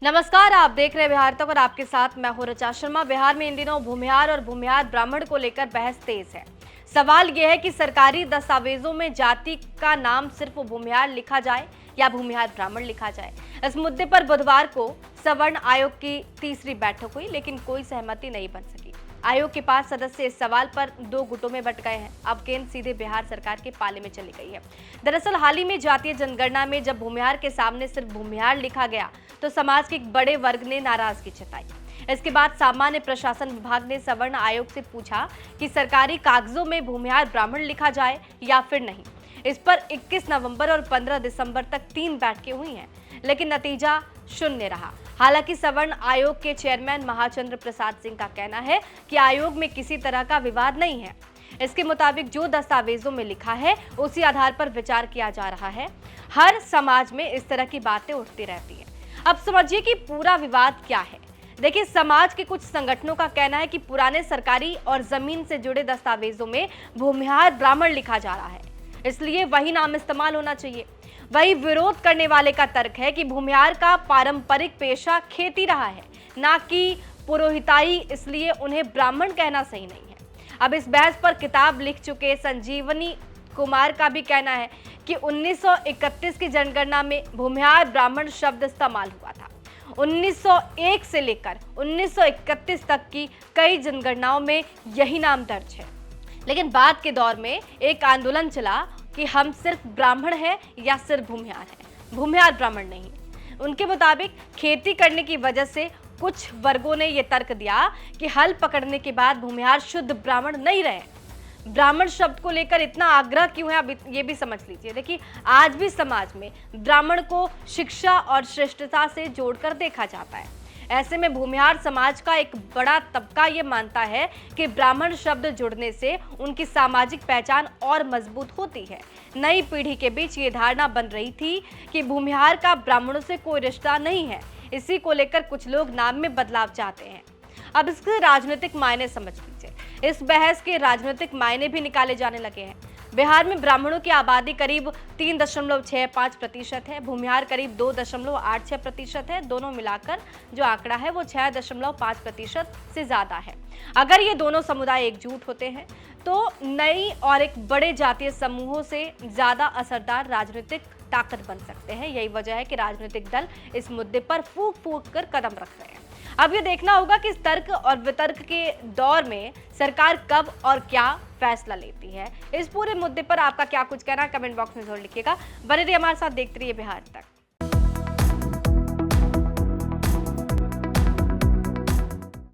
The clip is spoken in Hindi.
नमस्कार, आप देख रहे हैं बिहार तक और आपके साथ मैं हूं ऋचा शर्मा। बिहार में इन दिनों भूमिहार और भूमिहार ब्राह्मण को लेकर बहस तेज है। सवाल यह है कि सरकारी दस्तावेजों में जाति का नाम सिर्फ भूमिहार लिखा जाए या भूमिहार ब्राह्मण लिखा जाए। इस मुद्दे पर बुधवार को सवर्ण आयोग की तीसरी बैठक हुई, लेकिन कोई सहमति नहीं बन सकी। आयोग के 5 सदस्य इस सवाल पर 2 गुटों में बंट गए हैं। अब गेंद सीधे बिहार सरकार के पाले में चली गई है। दरअसल हाल ही में जातीय जनगणना में जब भूमिहार के सामने सिर्फ भूमिहार लिखा गया तो समाज के एक बड़े वर्ग ने नाराजगी जताई। इसके बाद सामान्य प्रशासन विभाग ने सवर्ण आयोग से पूछा कि सरकारी कागजों में भूमिहार ब्राह्मण लिखा जाए या फिर नहीं। इस पर 21 नवंबर और 15 दिसंबर तक 3 बैठकें हुई हैं, लेकिन नतीजा शून्य रहा। हालांकि सवर्ण आयोग के चेयरमैन महाचंद्र प्रसाद सिंह का कहना है कि आयोग में किसी तरह का विवाद नहीं है। इसके मुताबिक जो दस्तावेजों में लिखा है उसी आधार पर विचार किया जा रहा है। हर समाज में इस तरह की बातें उठती रहती हैं। अब समझिए कि पूरा विवाद क्या है। देखिए, समाज के कुछ संगठनों का कहना है कि पुराने सरकारी और जमीन से जुड़े दस्तावेजों में भूमिहार ब्राह्मण लिखा जा रहा है, इसलिए वही नाम इस्तेमाल होना चाहिए। वही विरोध करने वाले का तर्क है कि भूमिहार का पारंपरिक पेशा खेती रहा है, ना कि पुरोहिताई, इसलिए उन्हें ब्राह्मण कहना सही नहीं है। अब इस बहस पर किताब लिख चुके संजीवनी कुमार का भी कहना है कि 1931 की जनगणना में भूमिहार ब्राह्मण शब्द इस्तेमाल हुआ था। 1901 से लेकर 1931 तक की कई जनगणनाओं में यही नाम दर्ज है। लेकिन बाद के दौर में एक आंदोलन चला कि हम सिर्फ ब्राह्मण हैं या सिर्फ भूमिहार हैं, भूमिहार ब्राह्मण नहीं। उनके मुताबिक खेती करने की वजह से कुछ वर्गों ने यह तर्क दिया कि हल पकड़ने के बाद भूमिहार शुद्ध ब्राह्मण नहीं रहे। ब्राह्मण शब्द को लेकर इतना आग्रह क्यों है, अब ये भी समझ लीजिए। देखिए, आज भी समाज में ब्राह्मण को शिक्षा और श्रेष्ठता से जोड़कर देखा जाता है। ऐसे में भूमिहार समाज का एक बड़ा तबका ये मानता है कि ब्राह्मण शब्द जुड़ने से उनकी सामाजिक पहचान और मजबूत होती है। नई पीढ़ी के बीच ये धारणा बन रही थी कि भूमिहार का ब्राह्मणों से कोई रिश्ता नहीं है। इसी को लेकर कुछ लोग नाम में बदलाव चाहते हैं। अब इसके राजनीतिक मायने समझ लीजिए। इस बहस के राजनीतिक मायने भी निकाले जाने लगे हैं। बिहार में ब्राह्मणों की आबादी करीब 3.65% है, भूमिहार करीब 2.86% है। दोनों मिलाकर जो आंकड़ा है वो 6.5% से ज्यादा है। अगर ये दोनों समुदाय एकजुट होते हैं तो नई और एक बड़े जातीय समूहों से ज्यादा असरदार राजनीतिक ताकत बन सकते हैं। यही वजह है कि राजनीतिक दल इस मुद्दे पर फूंक फूंक कर कदम रख रहे हैं। अब ये देखना होगा कि इस तर्क और वितर्क के दौर में सरकार कब और क्या फैसला लेती है। इस पूरे मुद्दे पर आपका क्या कुछ कहना है, कमेंट बॉक्स में जरूर लिखिएगा। बने रहिए हमारे साथ, देखते रहिए बिहार तक।